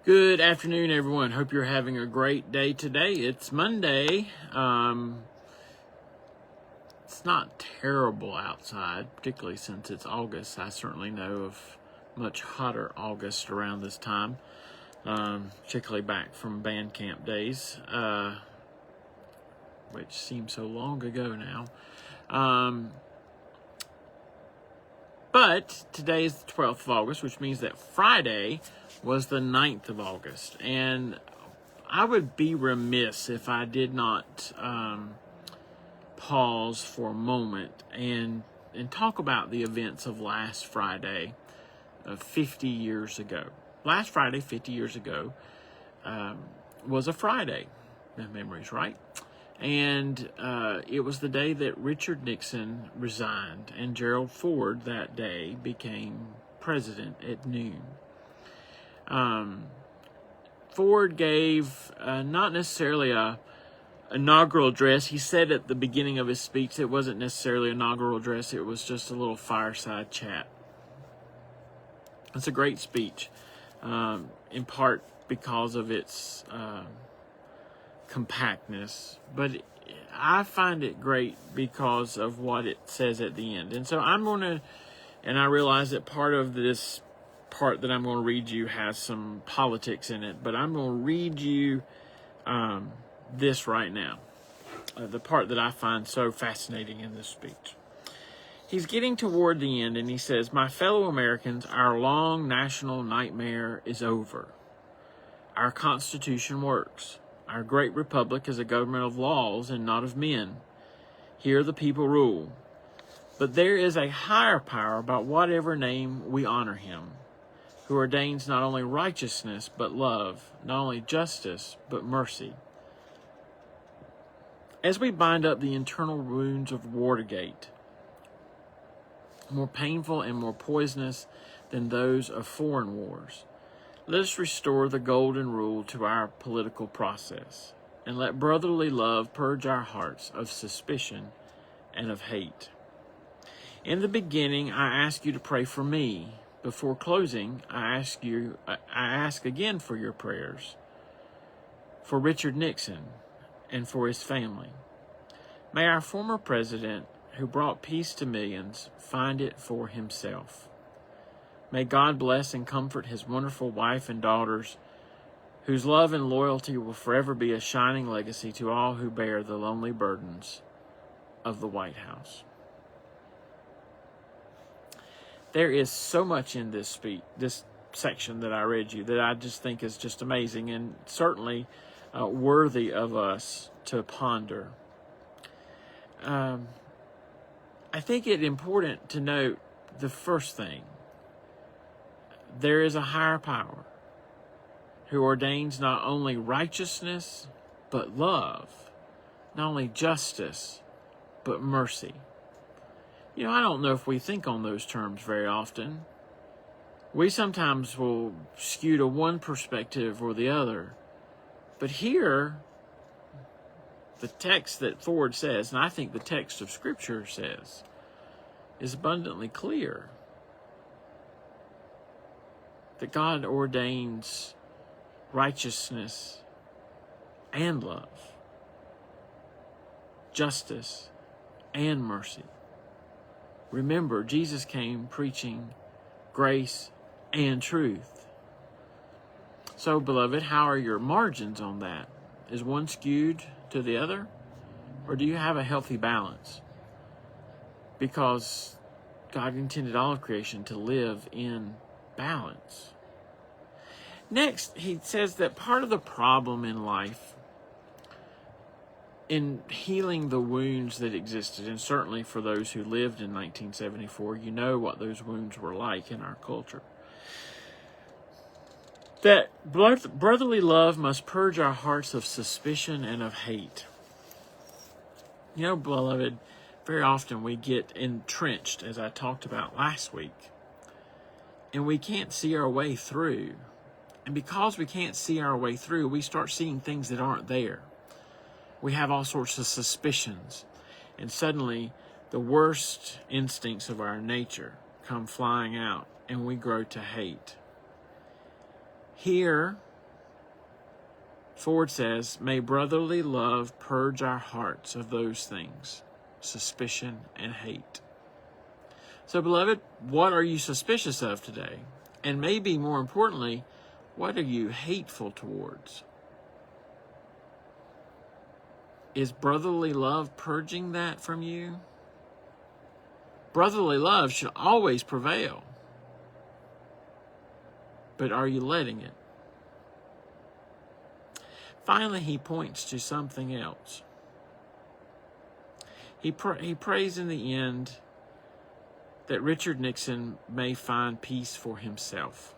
Good afternoon, everyone. Hope you're having a great day today. It's Monday. It's not terrible outside, particularly since it's August. I certainly know of much hotter August around this time, particularly back from band camp days, which seems so long ago now. But today is the 12th of August, which means that Friday was the 9th of August. And I would be remiss if I did not pause for a moment and talk about the events of last Friday, 50 years ago. Last Friday, 50 years ago, was a Friday. If memory's right. And it was the day that Richard Nixon resigned, and Gerald Ford that day became president at noon. Ford gave not necessarily a inaugural address. He said at the beginning of his speech it wasn't necessarily an inaugural address, it was just a little fireside chat. It's a great speech, in part because of its compactness, but I find it great because of what it says at the end. And so and I realize that part of this part that I'm going to read you has some politics in it, but I'm going to read you this right now, the part that I find so fascinating in this speech. He's getting toward the end, and he says, "My fellow Americans, our long national nightmare is over. Our Constitution works. Our great republic is a government of laws and not of men. Here the people rule. But there is a higher power about whatever name we honor him, who ordains not only righteousness but love, not only justice but mercy. As we bind up the internal wounds of Watergate, more painful and more poisonous than those of foreign wars, let us restore the golden rule to our political process, and let brotherly love purge our hearts of suspicion and of hate. In the beginning, I ask you to pray for me. Before closing, I ask again for your prayers, for Richard Nixon and for his family. May our former president, who brought peace to millions, find it for himself. May God bless and comfort his wonderful wife and daughters, whose love and loyalty will forever be a shining legacy to all who bear the lonely burdens of the White House." There is so much in this speech, this section that I read you, that I just think is just amazing and certainly worthy of us to ponder. I think it important to note the first thing. There is a higher power who ordains not only righteousness but love, not only justice but mercy. You know, I don't know if we think on those terms very often. We sometimes will skew to one perspective or the other. But here, the text that Ford says, and I think the text of Scripture says, is abundantly clear. That God ordains righteousness and love, justice and mercy. Remember, Jesus came preaching grace and truth. So, beloved, how are your margins on that? Is one skewed to the other? Or do you have a healthy balance? Because God intended all of creation to live in balance. Next, he says that part of the problem in life, in healing the wounds that existed, and certainly for those who lived in 1974, you know what those wounds were like in our culture, that brotherly love must purge our hearts of suspicion and of hate. You know, beloved, very often we get entrenched, as I talked about last week, and we can't see our way through. And because we can't see our way through, we start seeing things that aren't there. We have all sorts of suspicions. And suddenly, the worst instincts of our nature come flying out, and we grow to hate. Here, Ford says, may brotherly love purge our hearts of those things, suspicion and hate. So, beloved, what are you suspicious of today? And maybe more importantly, what are you hateful towards? Is brotherly love purging that from you? Brotherly love should always prevail. But are you letting it? Finally, he points to something else. He prays in the end that Richard Nixon may find peace for himself.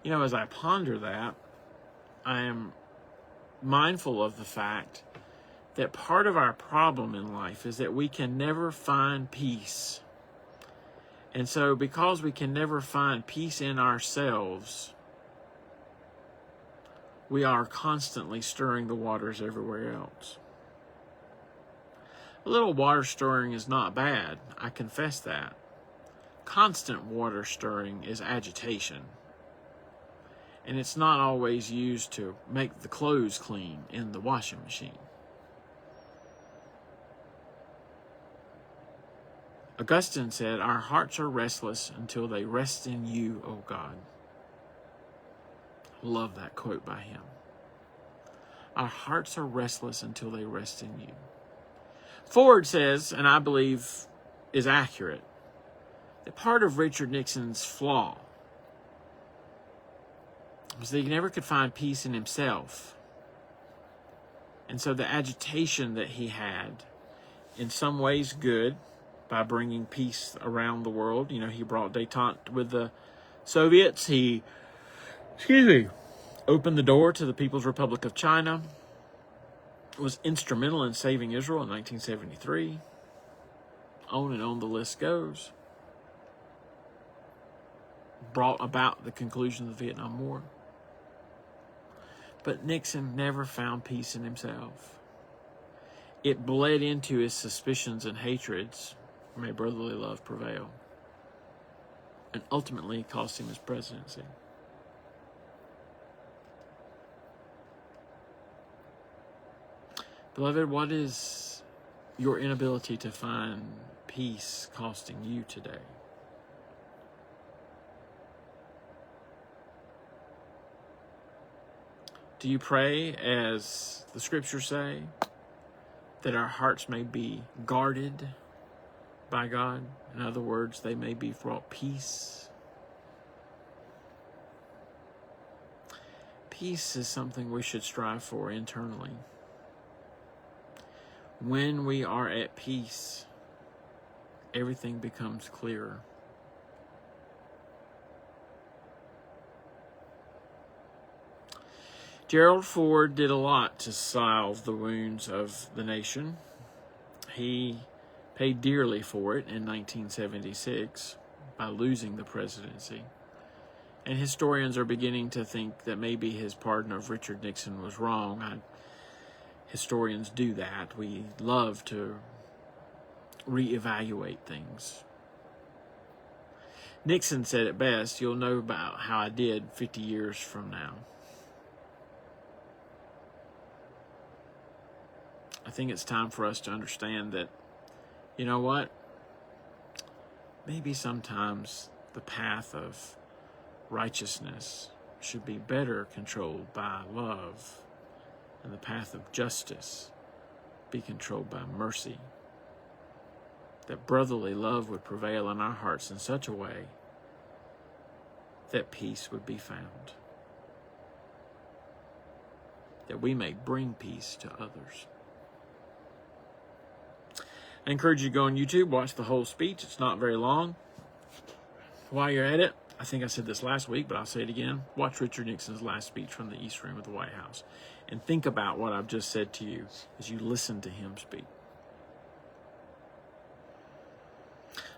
You know, as I ponder that, I am mindful of the fact that part of our problem in life is that we can never find peace. And so because we can never find peace in ourselves, we are constantly stirring the waters everywhere else. A little water stirring is not bad, I confess that. Constant water stirring is agitation. And it's not always used to make the clothes clean in the washing machine. Augustine said, our hearts are restless until they rest in you, O God. Love that quote by him. Our hearts are restless until they rest in you. Ford says, and I believe is accurate, that part of Richard Nixon's flaw was that he never could find peace in himself. And so the agitation that he had, in some ways good, by bringing peace around the world. You know, he brought détente with the Soviets. He, opened the door to the People's Republic of China. Was instrumental in saving Israel in 1973. On and on the list goes. Brought about the conclusion of the Vietnam War. But Nixon never found peace in himself. It bled into his suspicions and hatreds. May brotherly love prevail. And ultimately cost him his presidency. Beloved, what is your inability to find peace costing you today? Do you pray, as the scriptures say, that our hearts may be guarded by God? In other words, they may be brought peace. Peace is something we should strive for internally. When we are at peace, everything becomes clearer. Gerald Ford did a lot to salve the wounds of the nation. He paid dearly for it in 1976 by losing the presidency. And historians are beginning to think that maybe his pardon of Richard Nixon was wrong. Historians do that. We love to reevaluate things. Nixon said it best, you'll know about how I did 50 years from now. I think it's time for us to understand that, you know what? Maybe sometimes the path of righteousness should be better controlled by love, and the path of justice be controlled by mercy. That brotherly love would prevail in our hearts in such a way that peace would be found. That we may bring peace to others. I encourage you to go on YouTube, watch the whole speech. It's not very long. While you're at it, I think I said this last week, but I'll say it again. Watch Richard Nixon's last speech from the East Room of the White House. And think about what I've just said to you as you listen to him speak.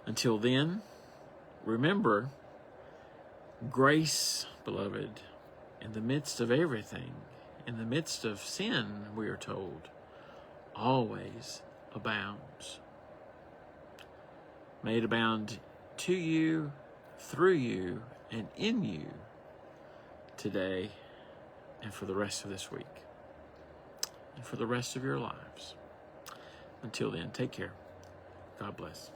Until then, remember, grace, beloved, in the midst of everything, in the midst of sin, we are told, always abounds. May it abound to you, through you, and in you today and for the rest of this week and for the rest of your lives. Until then, take care. God bless.